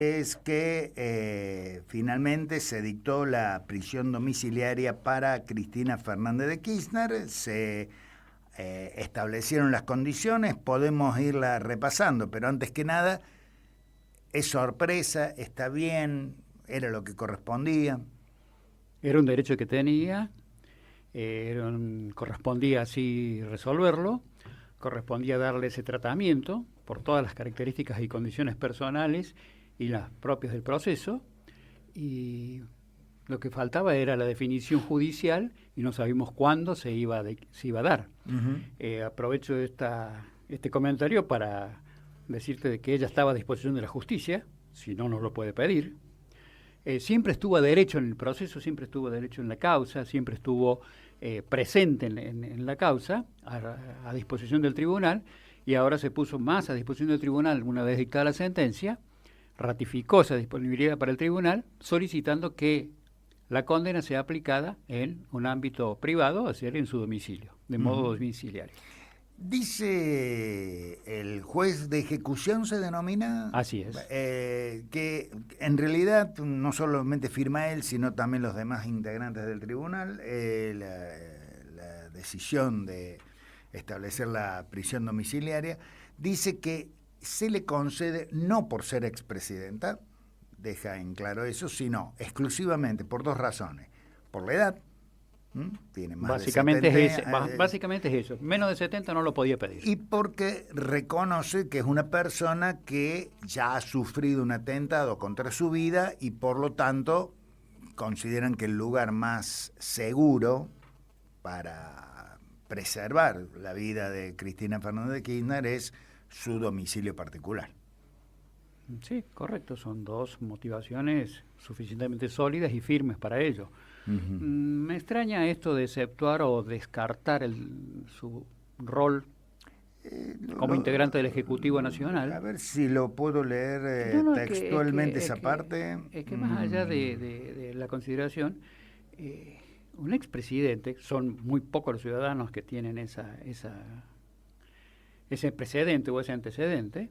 Es que finalmente se dictó la prisión domiciliaria para Cristina Fernández de Kirchner, se establecieron las condiciones, podemos irla repasando, pero antes que nada, es sorpresa, está bien, era lo que correspondía. Era un derecho que tenía, correspondía así resolverlo, correspondía darle ese tratamiento por todas las características y condiciones personales y las propias del proceso, y lo que faltaba era la definición judicial y no sabíamos cuándo se iba a dar. Uh-huh. Aprovecho este comentario para decirte de que ella estaba a disposición de la justicia, si no nos lo puede pedir. Siempre estuvo a derecho en el proceso, siempre estuvo a derecho en la causa, siempre estuvo presente en la causa, a disposición del tribunal, y ahora se puso más a disposición del tribunal una vez dictada la sentencia, ratificó esa disponibilidad para el tribunal, solicitando que la condena sea aplicada en un ámbito privado, es decir, en su domicilio, de modo domiciliario. Dice el juez de ejecución, ¿se denomina? Así es. Que en realidad no solamente firma él, sino también los demás integrantes del tribunal, la decisión de establecer la prisión domiciliaria, dice que se le concede no por ser expresidenta, deja en claro eso, sino exclusivamente por dos razones. Por la edad, tiene más básicamente de 70, básicamente es eso, menos de 70 no lo podía pedir. Y porque reconoce que es una persona que ya ha sufrido un atentado contra su vida y por lo tanto consideran que el lugar más seguro para preservar la vida de Cristina Fernández de Kirchner es su domicilio particular. Sí, correcto, son dos motivaciones suficientemente sólidas y firmes para ello. Uh-huh. Me extraña esto de exceptuar o descartar su rol como integrante del Ejecutivo Nacional. A ver si lo puedo leer textualmente esa parte. Es que más allá de la consideración, un expresidente, son muy pocos los ciudadanos que tienen ese precedente o ese antecedente,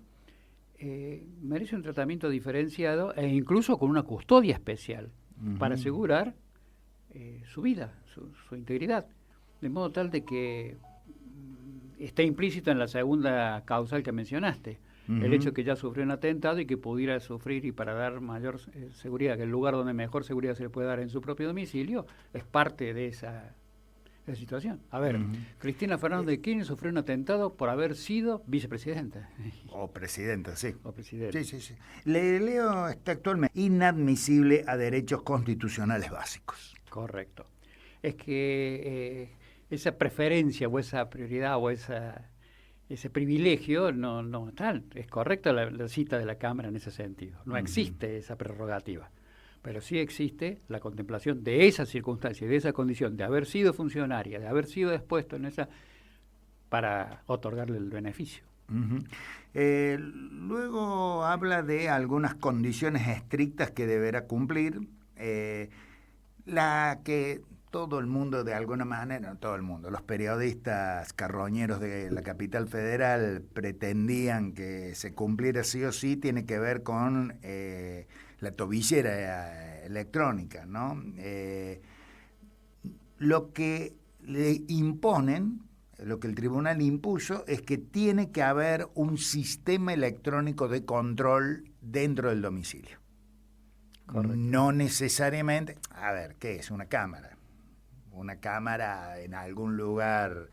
merece un tratamiento diferenciado e incluso con una custodia especial para asegurar su vida, su integridad, de modo tal de que está implícito en la segunda causal que mencionaste, el hecho que ya sufrió un atentado y que pudiera sufrir, y para dar mayor seguridad, que el lugar donde mejor seguridad se le puede dar en su propio domicilio, es parte de esa situación. A ver, Cristina Fernández de Kirchner sufrió un atentado por haber sido vicepresidenta. O presidenta, sí. O presidente. Sí. Le leo textualmente: inadmisible a derechos constitucionales básicos. Correcto. Es que esa preferencia o esa prioridad o ese privilegio no tal. Es correcta la cita de la Cámara en ese sentido. No existe esa prerrogativa. Pero sí existe la contemplación de esa circunstancia, de esa condición, de haber sido funcionaria, de haber sido expuesto en esa, para otorgarle el beneficio. Uh-huh. Luego habla de algunas condiciones estrictas que deberá cumplir, la que todo el mundo, de alguna manera, no todo el mundo, los periodistas carroñeros de la capital federal pretendían que se cumpliera sí o sí, tiene que ver con la tobillera electrónica, ¿no? Lo que le imponen, lo que el tribunal impuso, es que tiene que haber un sistema electrónico de control dentro del domicilio. Correcto. No necesariamente, a ver, ¿qué es? Una cámara. Una cámara en algún lugar,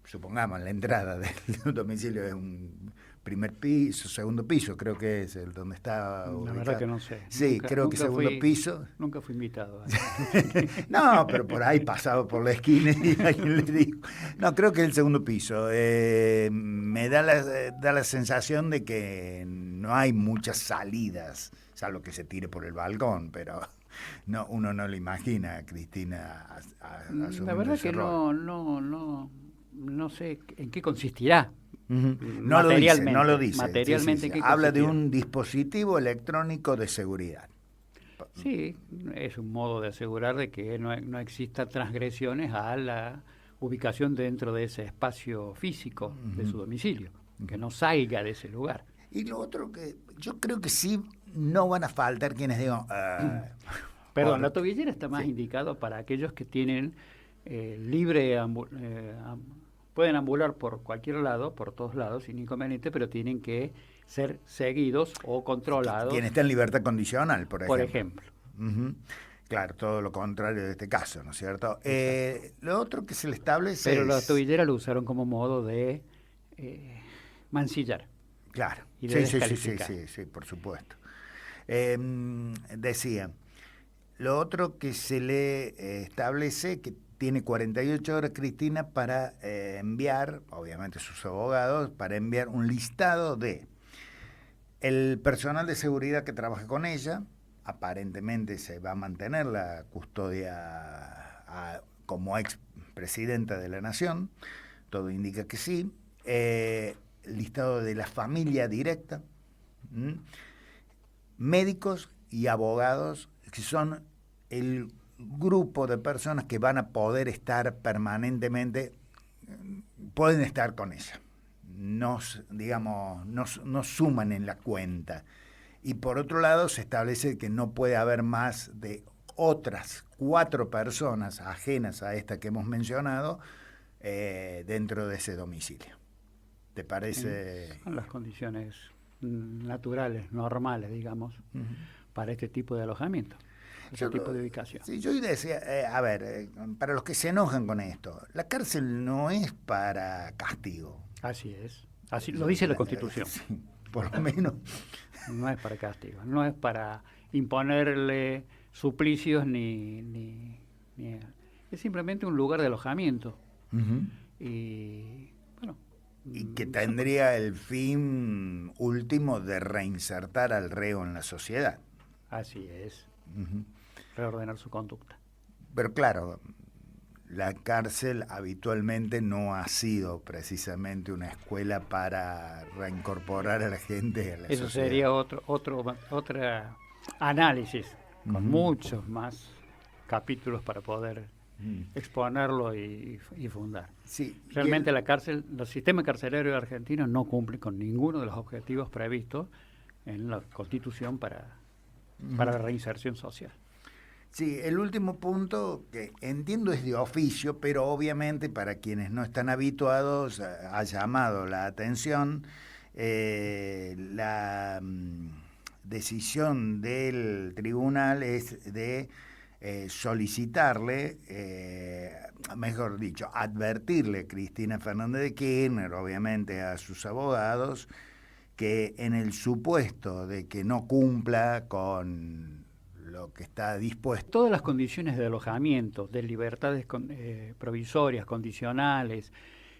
supongamos, en la entrada del domicilio es un primer piso, segundo piso, creo que es el donde está ubicado. La verdad que no sé. Sí, creo que segundo piso. Nunca fui invitado. No, pero por ahí pasaba por la esquina y alguien le dijo. No, creo que es el segundo piso. Me da la sensación de que no hay muchas salidas, salvo que se tire por el balcón, pero no, uno no lo imagina a Cristina asumiendo la verdad que no sé en qué consistirá. No lo dice. Materialmente, sí. Habla de un dispositivo electrónico de seguridad. Sí, es un modo de asegurar de que no existan transgresiones a la ubicación dentro de ese espacio físico de su domicilio, que no salga de ese lugar. Y lo otro que yo creo que sí no van a faltar quienes digan... Perdón, la tobillera está más indicado para aquellos que tienen pueden ambular por cualquier lado, por todos lados, sin inconveniente, pero tienen que ser seguidos o controlados. Quien está en libertad condicional, por ejemplo. Por ejemplo. Uh-huh. Claro, todo lo contrario de este caso, ¿no es cierto? Lo otro que se le establece pero la tobillera lo usaron como modo de mancillar. Claro, y de sí, por supuesto. Decía, lo otro que se le establece, que tiene 48 horas Cristina para enviar, obviamente sus abogados, para enviar un listado de el personal de seguridad que trabaja con ella. Aparentemente se va a mantener la custodia como expresidenta de la Nación, todo indica que sí. Listado de la familia directa, médicos y abogados, que son el grupo de personas que van a poder estar permanentemente, pueden estar con ella, no suman en la cuenta. Y por otro lado se establece que no puede haber más de otras 4 personas ajenas a esta que hemos mencionado dentro de ese domicilio. ¿Te parece? Son las condiciones naturales, normales, digamos, para este tipo de alojamiento, este tipo de ubicación. Sí, yo decía, para los que se enojan con esto, la cárcel no es para castigo. Así es, así lo dice la Constitución. Sí, por lo menos. No es para castigo, no es para imponerle suplicios ni es simplemente un lugar de alojamiento. Y bueno, y que tendría el fin último de reinsertar al reo en la sociedad. Así es. Reordenar su conducta. Pero claro, la cárcel habitualmente no ha sido precisamente una escuela para reincorporar a la gente a la Eso sociedad. Sería otro análisis, con muchos más capítulos para poder exponerlo y fundar. Sí, realmente los sistemas carcelarios argentinos no cumplen con ninguno de los objetivos previstos en la Constitución para la reinserción social. Sí, el último punto que entiendo es de oficio, pero obviamente para quienes no están habituados ha llamado la atención la decisión del tribunal es de solicitarle, mejor dicho, advertirle a Cristina Fernández de Kirchner, obviamente a sus abogados, que en el supuesto de que no cumpla con lo que está dispuesto. Todas las condiciones de alojamiento, de libertades provisorias, condicionales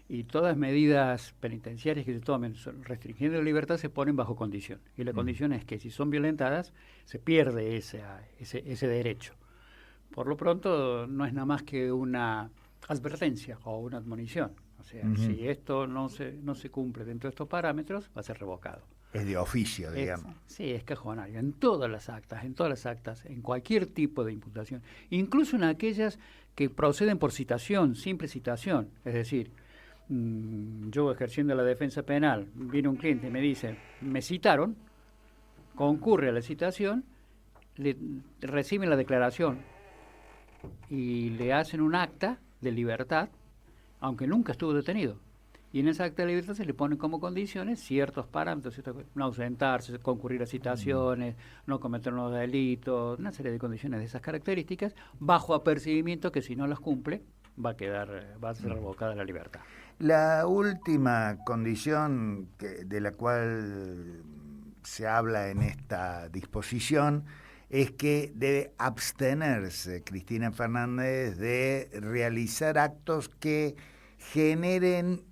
y todas medidas penitenciarias que se tomen restringiendo la libertad se ponen bajo condición. Y la condición es que si son violentadas se pierde ese derecho. Por lo pronto no es nada más que una advertencia o una admonición. O sea, si esto no se cumple dentro de estos parámetros, va a ser revocado. Es de oficio, digamos. Sí, es cajonario. En todas las actas, en cualquier tipo de imputación, incluso en aquellas que proceden por citación, simple citación. Es decir, yo ejerciendo la defensa penal, viene un cliente y me dice, me citaron, concurre a la citación, reciben la declaración y le hacen un acta de libertad, aunque nunca estuvo detenido. Y en esa acta de libertad se le ponen como condiciones ciertos parámetros, no ausentarse, concurrir a citaciones, no cometer unos delitos, una serie de condiciones de esas características, bajo apercibimiento que si no las cumple va a ser revocada la libertad. La última condición de la cual se habla en esta disposición es que debe abstenerse Cristina Fernández de realizar actos que generen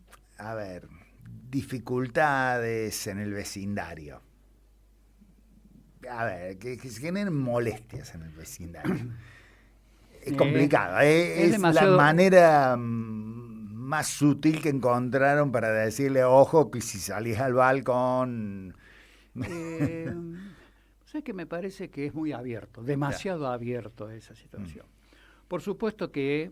dificultades en el vecindario. Que se generen molestias en el vecindario. Es complicado. Es demasiado... la manera más sutil que encontraron para decirle, ojo, que si salís al balcón... sé que me parece que es muy abierto, demasiado abierto esa situación. Por supuesto que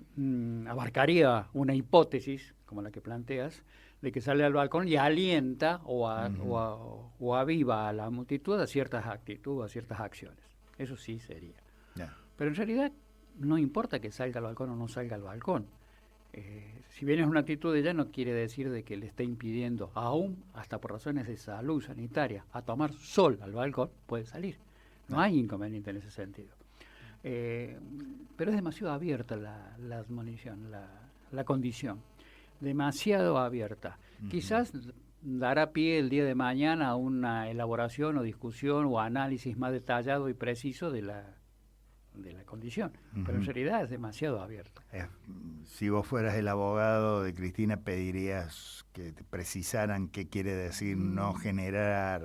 abarcaría una hipótesis, como la que planteas, de que sale al balcón y alienta o aviva a la multitud a ciertas actitudes, a ciertas acciones. Eso sí sería. Ya. Pero en realidad no importa que salga al balcón o no salga al balcón. Si bien es una actitud de ella, no quiere decir de que le esté impidiendo, aún hasta por razones de salud sanitaria, a tomar sol al balcón, puede salir. No hay inconveniente en ese sentido. Pero es demasiado abierta la admonición, la condición. Demasiado abierta. Quizás dará pie el día de mañana a una elaboración o discusión o análisis más detallado y preciso de la condición, pero en realidad es demasiado abierta. Si vos fueras el abogado de Cristina, pedirías que te precisaran qué quiere decir no generar...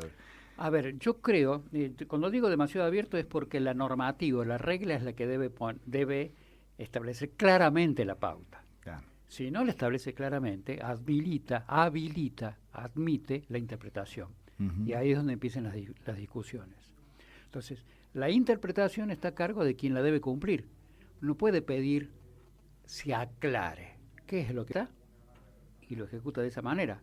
A ver, yo creo, cuando digo demasiado abierto es porque la normativa, la regla es la que debe establecer claramente la pauta. Claro. Si no la establece claramente, admite la interpretación. Y ahí es donde empiezan las discusiones. Entonces, la interpretación está a cargo de quien la debe cumplir. No puede pedir se aclare qué es lo que está y lo ejecuta de esa manera.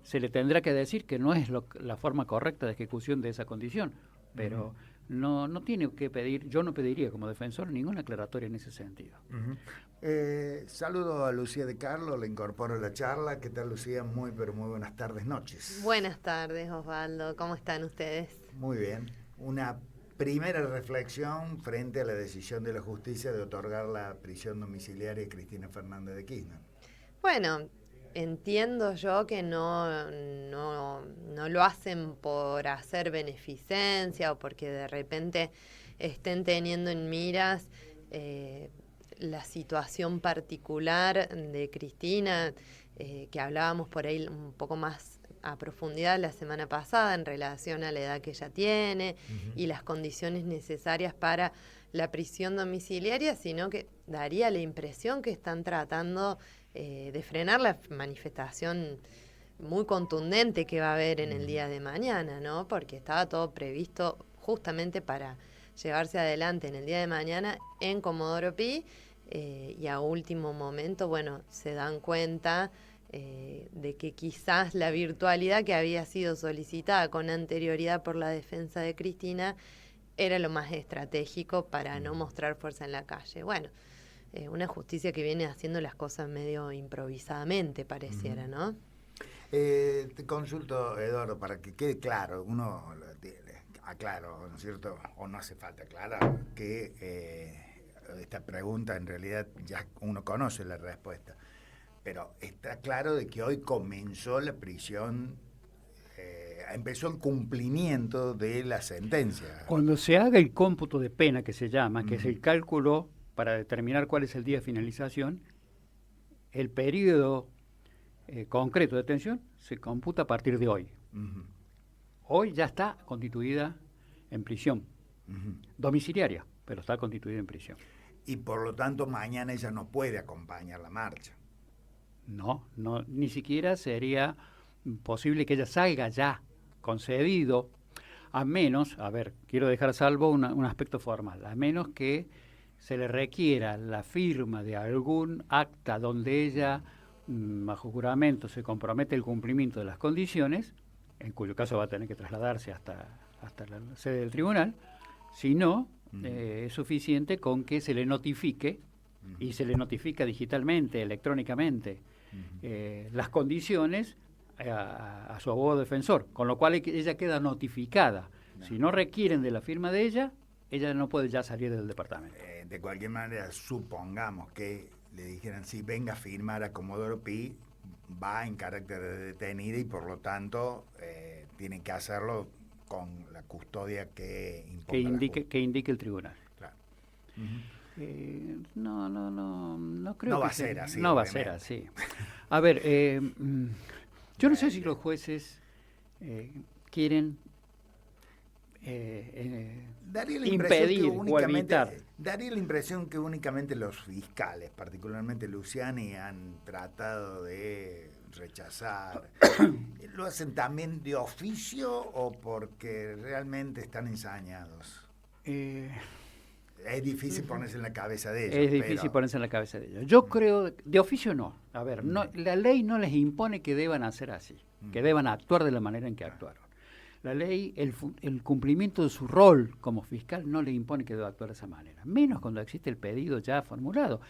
Se le tendrá que decir que no es la forma correcta de ejecución de esa condición, pero no tiene que pedir, yo no pediría como defensor ninguna aclaratoria en ese sentido. Saludo a Lucía de Carlo, le incorporo a la charla. ¿Qué tal, Lucía? Muy buenas tardes, noches. Buenas tardes, Osvaldo. ¿Cómo están ustedes? Muy bien. Una primera reflexión frente a la decisión de la justicia de otorgar la prisión domiciliaria a Cristina Fernández de Kirchner. Bueno, entiendo yo que no lo hacen por hacer beneficencia o porque de repente estén teniendo en miras la situación particular de Cristina, que hablábamos por ahí un poco más a profundidad la semana pasada en relación a la edad que ella tiene y las condiciones necesarias para la prisión domiciliaria, sino que daría la impresión que están tratando de frenar la manifestación muy contundente que va a haber en el día de mañana, ¿no? Porque estaba todo previsto justamente para llevarse adelante en el día de mañana en Comodoro Pi, y a último momento, bueno, se dan cuenta de que quizás la virtualidad que había sido solicitada con anterioridad por la defensa de Cristina era lo más estratégico para no mostrar fuerza en la calle. Bueno, una justicia que viene haciendo las cosas medio improvisadamente, pareciera, ¿no? Te consulto, Eduardo, para que quede claro, aclaro, ¿no es cierto? O no hace falta aclarar que esta pregunta en realidad ya uno conoce la respuesta. Pero está claro de que hoy comenzó la prisión, empezó el cumplimiento de la sentencia. Cuando se haga el cómputo de pena, que se llama, que es el cálculo para determinar cuál es el día de finalización, el periodo concreto de detención se computa a partir de hoy. Hoy ya está constituida en prisión, domiciliaria, pero está constituida en prisión. Y por lo tanto mañana ella no puede acompañar la marcha. No, ni siquiera sería posible que ella salga ya concedido, a menos, quiero dejar salvo un aspecto formal, a menos que se le requiera la firma de algún acta donde ella, bajo juramento, se compromete el cumplimiento de las condiciones, en cuyo caso va a tener que trasladarse hasta la sede del tribunal. Si no, es suficiente con que se le notifique, y se le notifica digitalmente, electrónicamente, las condiciones a su abogado defensor, con lo cual ella queda notificada. Si no requieren de la firma de ella no puede ya salir del departamento. De cualquier manera, supongamos que le dijeran, sí, venga a firmar a Comodoro Pi, va en carácter de detenida y por lo tanto tiene que hacerlo con la custodia que indique el tribunal. Claro. No creo no que va a ser así. No va a ser así. A ver, yo no sé si los jueces quieren impedir o evitar. Daría la impresión que únicamente los fiscales, particularmente Luciani, han tratado de rechazar. ¿Lo hacen también de oficio o porque realmente están ensañados? Es difícil ponerse en la cabeza de ellos. Es difícil ponerse en la cabeza de ellos. Yo creo, de oficio no. A ver, la ley no les impone que deban hacer así, que deban actuar de la manera en que actuaron. La ley, el cumplimiento de su rol como fiscal no le impone que deba actuar de esa manera, menos cuando existe el pedido ya formulado.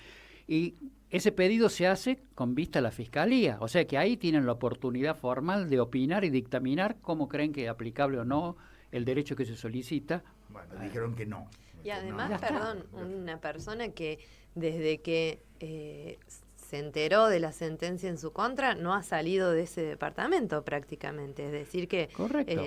Y ese pedido se hace con vista a la Fiscalía, o sea que ahí tienen la oportunidad formal de opinar y dictaminar cómo creen que es aplicable o no el derecho que se solicita. Bueno, dijeron que no. Y además, Ya perdón, una persona que desde que se enteró de la sentencia en su contra no ha salido de ese departamento prácticamente. Es decir que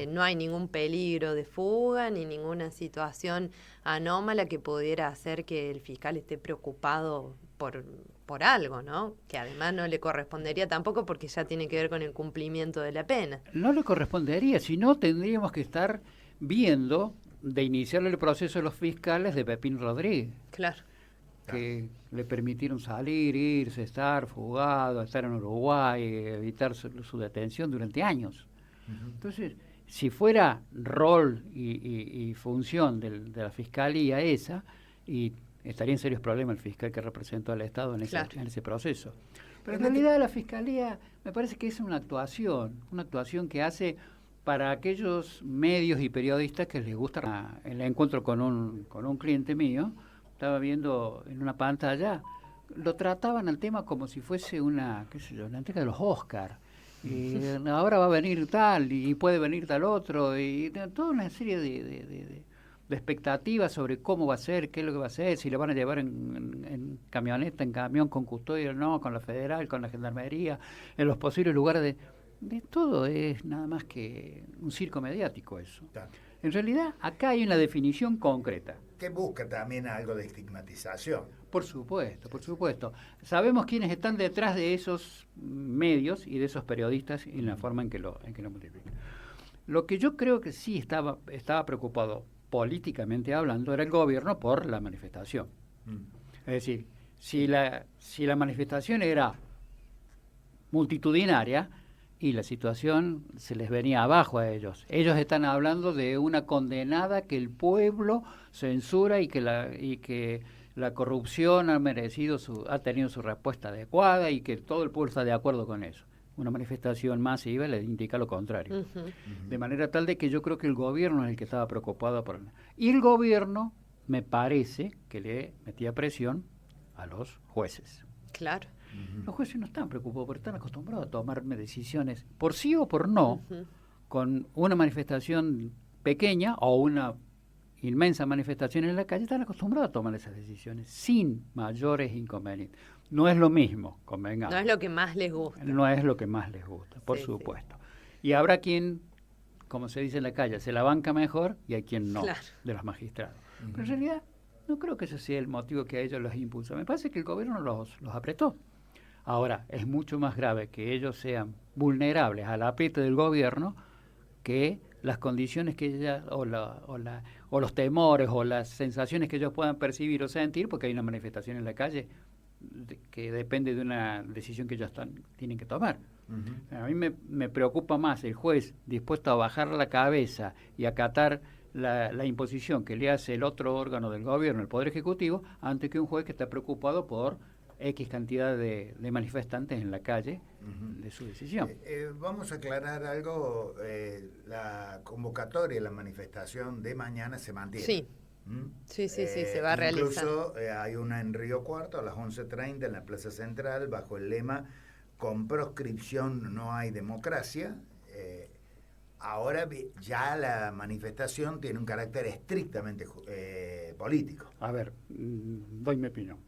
no hay ningún peligro de fuga ni ninguna situación anómala que pudiera hacer que el fiscal esté preocupado por algo, ¿no? Que además no le correspondería tampoco porque ya tiene que ver con el cumplimiento de la pena. No le correspondería, si no tendríamos que estar viendo de iniciar el proceso de los fiscales de Pepín Rodríguez. Claro. Que le permitieron salir, irse, estar fugado, estar en Uruguay, evitar su detención durante años. Entonces, si fuera rol y función de la Fiscalía esa, y estaría en serios problemas el fiscal que representó al Estado en ese proceso. Pero en realidad la Fiscalía me parece que es una actuación que hace para aquellos medios y periodistas que les gusta el encuentro con un cliente mío. Estaba viendo en una pantalla, lo trataban al tema como si fuese una entrega de los Oscar. Y ahora va a venir tal y puede venir tal otro y toda una serie de expectativas sobre cómo va a ser, qué es lo que va a hacer, si lo van a llevar en camioneta, en camión con custodia o no, con la federal, con la gendarmería, en los posibles lugares de todo. Es nada más que un circo mediático eso. Claro. En realidad, acá hay una definición concreta. Que busca también algo de estigmatización. Por supuesto, por supuesto. Sabemos quiénes están detrás de esos medios y de esos periodistas y la forma en que lo multiplican. Lo que yo creo que sí estaba preocupado políticamente hablando era el gobierno por la manifestación. Es decir, si la manifestación era multitudinaria, y la situación se les venía abajo a ellos. Ellos están hablando de una condenada que el pueblo censura y que la corrupción ha tenido su respuesta adecuada y que todo el pueblo está de acuerdo con eso. Una manifestación masiva le indica lo contrario. De manera tal de que yo creo que el gobierno es el que estaba preocupado por... Y el gobierno me parece que le metía presión a los jueces. Claro. Los jueces no están preocupados porque están acostumbrados a tomarme decisiones por sí o por no, con una manifestación pequeña o una inmensa manifestación en la calle, están acostumbrados a tomar esas decisiones sin mayores inconvenientes. No es lo mismo, convengamos. No es lo que más les gusta. No es lo que más les gusta, por supuesto. Sí. Y habrá quien, como se dice en la calle, se la banca mejor y hay quien no, de los magistrados. Pero en realidad no creo que ese sea el motivo que a ellos los impulsa. Me parece que el gobierno los apretó. Ahora, es mucho más grave que ellos sean vulnerables al apriete del gobierno que las condiciones que ellas, o los temores o las sensaciones que ellos puedan percibir o sentir, porque hay una manifestación en la calle que depende de una decisión que ellos tienen que tomar. A mí me preocupa más el juez dispuesto a bajar la cabeza y acatar la imposición que le hace el otro órgano del gobierno, el Poder Ejecutivo, antes que un juez que está preocupado por X cantidad de manifestantes en la calle de su decisión. Vamos a aclarar algo, la convocatoria, la manifestación de mañana se mantiene. Sí, sí, se va a realizar. Incluso hay una en Río Cuarto a las 11:30 en la Plaza Central bajo el lema "Con proscripción no hay democracia". Ahora ya la manifestación tiene un carácter estrictamente político. A ver, doy mi opinión.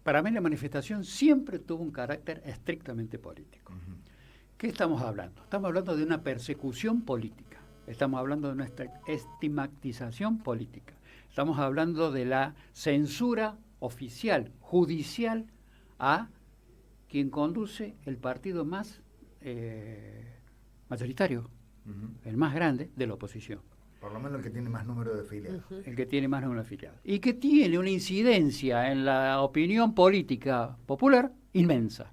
Para mí la manifestación siempre tuvo un carácter estrictamente político. ¿Qué estamos hablando? Estamos hablando de una persecución política. Estamos hablando de una estigmatización política. Estamos hablando de la censura oficial, judicial, a quien conduce el partido más mayoritario, el más grande de la oposición. Por lo menos el que tiene más número de afiliados. El que tiene más número de afiliados. Y que tiene una incidencia en la opinión política popular inmensa.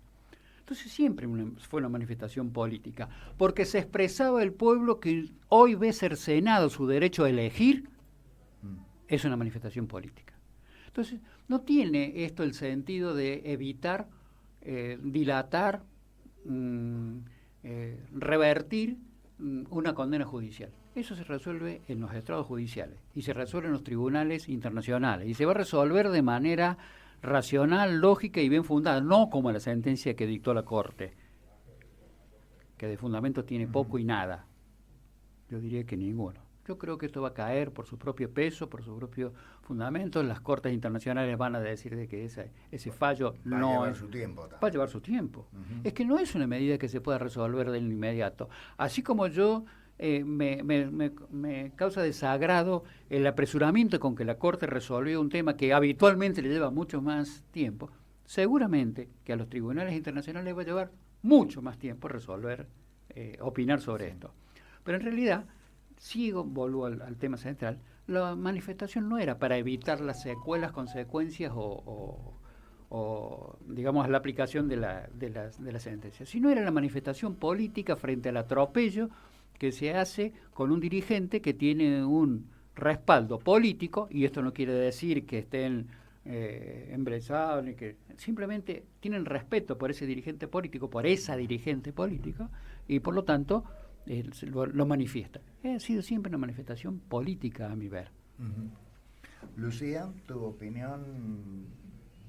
Entonces siempre fue una manifestación política, porque se expresaba el pueblo que hoy ve cercenado su derecho a elegir es una manifestación política. Entonces, no tiene esto el sentido de evitar, dilatar, revertir una condena judicial. Eso se resuelve en los estrados judiciales y se resuelve en los tribunales internacionales y se va a resolver de manera racional, lógica y bien fundada, no como la sentencia que dictó la Corte, que de fundamento tiene poco y nada. Yo diría que ninguno. Yo creo que esto va a caer por su propio peso, por su propio fundamento. Las cortes internacionales van a decir de que ese fallo va a llevar su tiempo. Va a llevar su tiempo. Es que no es una medida que se pueda resolver de inmediato. Así como yo me causa desagrado el apresuramiento con que la Corte resolvió un tema que habitualmente le lleva mucho más tiempo, seguramente que a los tribunales internacionales va a llevar mucho más tiempo resolver, opinar sobre esto. Pero en realidad, vuelvo al tema central, la manifestación no era para evitar las secuelas, consecuencias o digamos, la aplicación de la sentencia, sino era la manifestación política frente al atropello que se hace con un dirigente que tiene un respaldo político, y esto no quiere decir que estén embresados, ni que simplemente tienen respeto por ese dirigente político, por esa dirigente política, y por lo tanto lo manifiesta. Ha sido siempre una manifestación política, a mi ver. Lucía, tu opinión.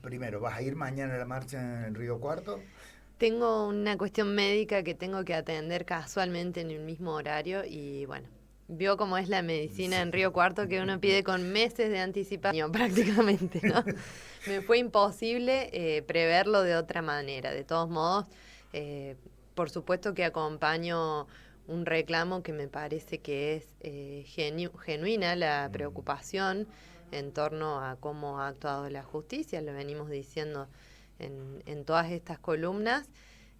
Primero, ¿vas a ir mañana a la marcha en Río Cuarto? Tengo una cuestión médica que tengo que atender casualmente en el mismo horario y bueno, vio cómo es la medicina en Río Cuarto, que uno pide con meses de anticipación prácticamente, ¿no? Me fue imposible preverlo de otra manera. De todos modos, por supuesto que acompaño un reclamo que me parece que es genuina la preocupación en torno a cómo ha actuado la justicia, lo venimos diciendo en todas estas columnas.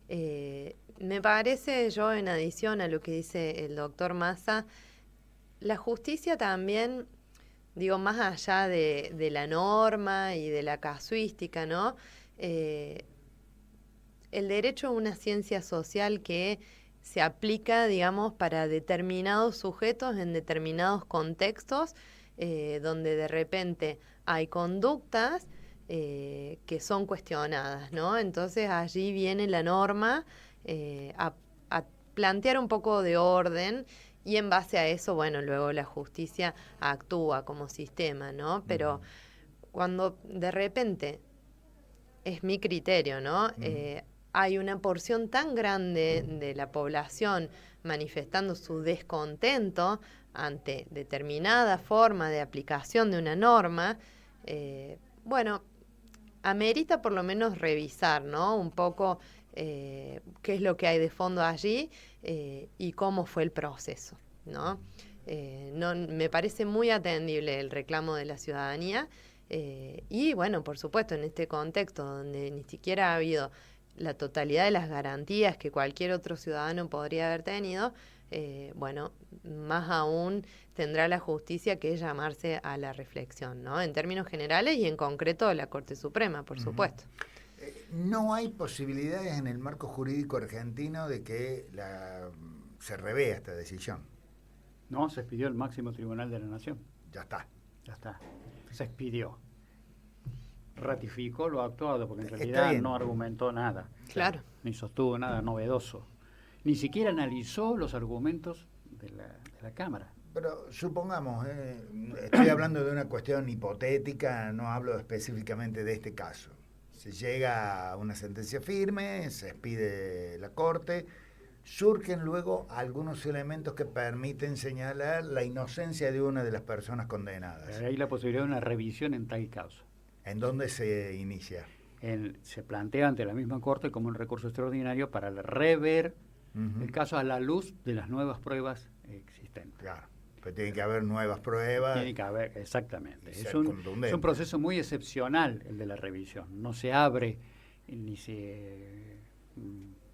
Me parece, yo en adición a lo que dice el doctor Massa, la justicia también, digo, más allá de la norma y de la casuística, ¿no? El derecho es una ciencia social que se aplica, digamos, para determinados sujetos en determinados contextos, donde de repente hay conductas que son cuestionadas, ¿no? Entonces allí viene la norma a plantear un poco de orden y en base a eso, bueno, luego la justicia actúa como sistema, ¿no? Pero cuando de repente, es mi criterio, ¿no? Hay una porción tan grande de la población manifestando su descontento ante determinada forma de aplicación de una norma, bueno, amerita por lo menos revisar, ¿no? Un poco qué es lo que hay de fondo allí y cómo fue el proceso, ¿no? Me parece muy atendible el reclamo de la ciudadanía y, bueno, por supuesto, en este contexto donde ni siquiera ha habido la totalidad de las garantías que cualquier otro ciudadano podría haber tenido, bueno, más aún tendrá la justicia que llamarse a la reflexión, ¿no? En términos generales y en concreto la Corte Suprema, por supuesto. No hay posibilidades en el marco jurídico argentino de que se revea esta decisión. No, se expidió el máximo tribunal de la Nación. Ya está. Se expidió. Ratificó lo actuado, porque en realidad no argumentó nada. Claro. Ni sostuvo nada novedoso. Ni siquiera analizó los argumentos de la Cámara. Pero supongamos, estoy hablando de una cuestión hipotética, no hablo específicamente de este caso. Se llega a una sentencia firme, se expide la Corte, surgen luego algunos elementos que permiten señalar la inocencia de una de las personas condenadas. Hay la posibilidad de una revisión en tal caso. ¿En dónde se inicia? Se plantea ante la misma Corte como un recurso extraordinario para rever el caso a la luz de las nuevas pruebas existentes. Claro, pero tiene que haber nuevas pruebas. Tiene que haber, exactamente. Es un proceso muy excepcional el de la revisión. No se abre ni se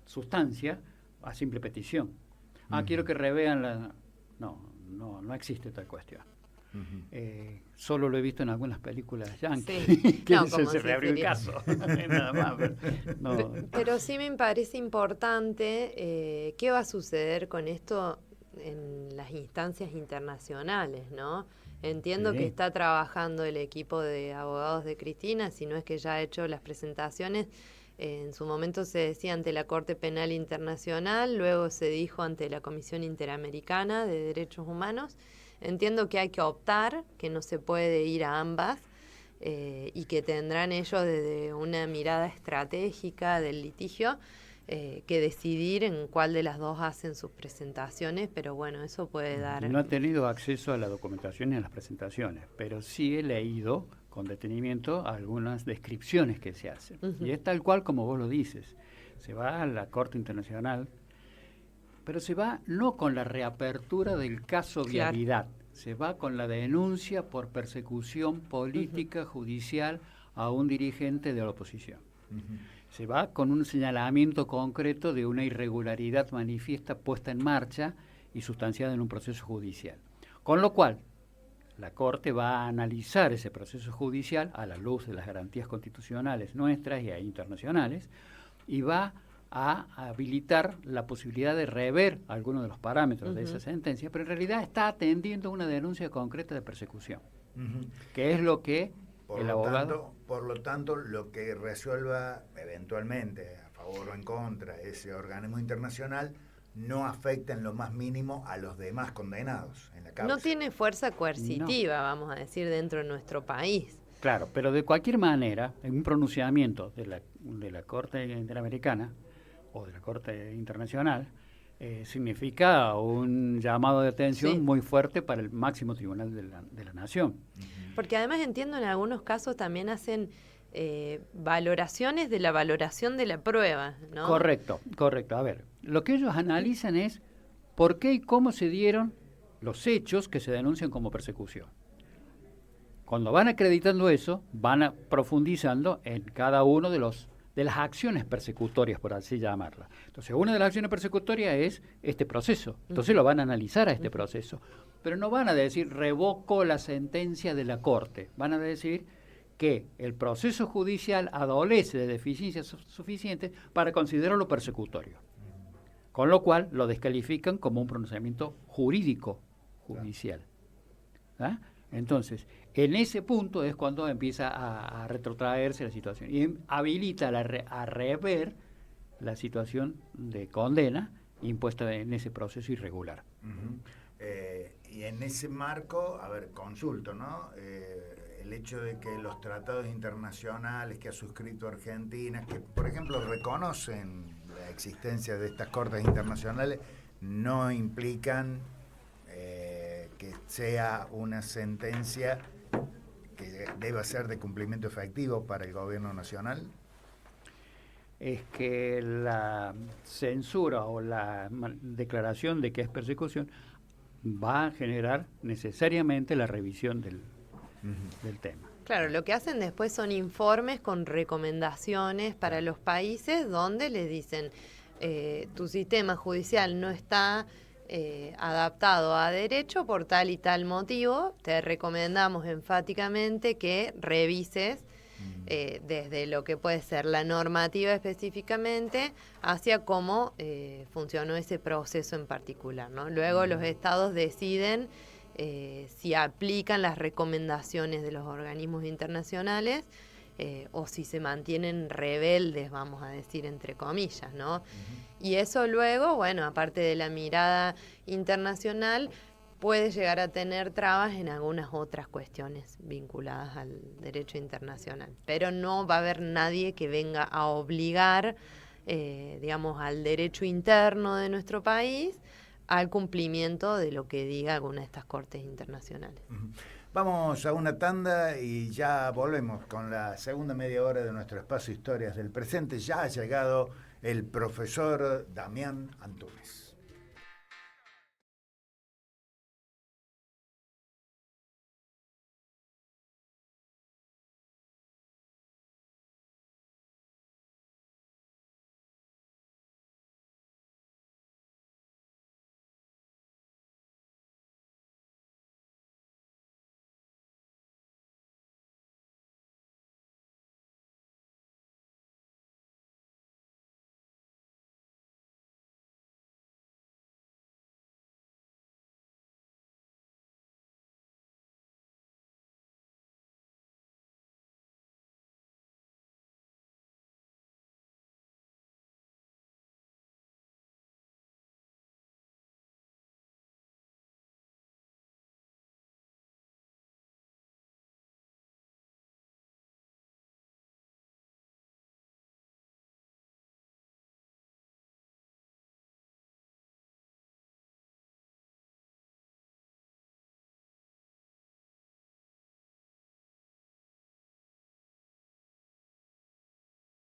sustancia a simple petición. Quiero que revean la... No existe tal cuestión. Solo lo he visto en algunas películas yankees, sí. que se reabrió el caso. Nada más, pero sí me parece importante qué va a suceder con esto en las instancias internacionales, ¿no? Entiendo Sí. que está trabajando el equipo de abogados de Cristina, si no es que ya ha hecho las presentaciones. En su momento se decía ante la Corte Penal Internacional, luego se dijo ante la Comisión Interamericana de Derechos Humanos. Entiendo que hay que optar, que no se puede ir a ambas, y que tendrán ellos desde una mirada estratégica del litigio que decidir en cuál de las dos hacen sus presentaciones, pero bueno, eso puede dar... No he tenido acceso a la documentación ni a las presentaciones, pero sí he leído con detenimiento algunas descripciones que se hacen. Ujú. Y es tal cual como vos lo dices. Se va a la Corte Internacional, pero se va no con la reapertura del caso Claro. Vialidad, se va con la denuncia por persecución política, judicial a un dirigente de la oposición. Se va con un señalamiento concreto de una irregularidad manifiesta puesta en marcha y sustanciada en un proceso judicial. Con lo cual, la Corte va a analizar ese proceso judicial a la luz de las garantías constitucionales nuestras y internacionales y va a habilitar la posibilidad de rever algunos de los parámetros de esa sentencia, pero en realidad está atendiendo una denuncia concreta de persecución, que es lo que el abogado... Por lo tanto, lo que resuelva eventualmente a favor o en contra ese organismo internacional no afecta en lo más mínimo a los demás condenados en la causa. No tiene fuerza coercitiva, vamos a decir, dentro de nuestro país. Claro, pero de cualquier manera, en un pronunciamiento de la Corte Interamericana o de la Corte Internacional, significa un llamado de atención Sí. muy fuerte para el máximo tribunal de la nación. Porque además entiendo en algunos casos también hacen valoraciones de la valoración de la prueba, ¿no? Correcto. A ver, lo que ellos analizan es por qué y cómo se dieron los hechos que se denuncian como persecución. Cuando van acreditando eso, van profundizando en cada uno de las acciones persecutorias, por así llamarlas. Entonces, una de las acciones persecutorias es este proceso. Entonces lo van a analizar a este proceso. Pero no van a decir, revoco la sentencia de la Corte. Van a decir que el proceso judicial adolece de deficiencias suficientes para considerarlo persecutorio. Con lo cual lo descalifican como un pronunciamiento jurídico judicial. ¿Ah? Entonces, en ese punto es cuando empieza a retrotraerse la situación y habilita a rever la situación de condena impuesta en ese proceso irregular. Y en ese marco, a ver, consulto, ¿no? El hecho de que los tratados internacionales que ha suscrito Argentina, que por ejemplo reconocen la existencia de estas cortes internacionales, no implican que sea una sentencia que deba ser de cumplimiento efectivo para el gobierno nacional. Es que la censura o la declaración de que es persecución va a generar necesariamente la revisión del tema. Claro, lo que hacen después son informes con recomendaciones para los países donde les dicen tu sistema judicial no está adaptado a derecho por tal y tal motivo, te recomendamos enfáticamente que revises desde lo que puede ser la normativa específicamente hacia cómo funcionó ese proceso en particular, ¿no? Luego los estados deciden si aplican las recomendaciones de los organismos internacionales o si se mantienen rebeldes, vamos a decir, entre comillas, ¿no? Y eso luego, bueno, aparte de la mirada internacional, puede llegar a tener trabas en algunas otras cuestiones vinculadas al derecho internacional. Pero no va a haber nadie que venga a obligar, digamos, al derecho interno de nuestro país al cumplimiento de lo que diga alguna de estas cortes internacionales. Vamos a una tanda y ya volvemos con la segunda media hora de nuestro espacio Historias del Presente. Ya ha llegado el profesor Damián Antunes.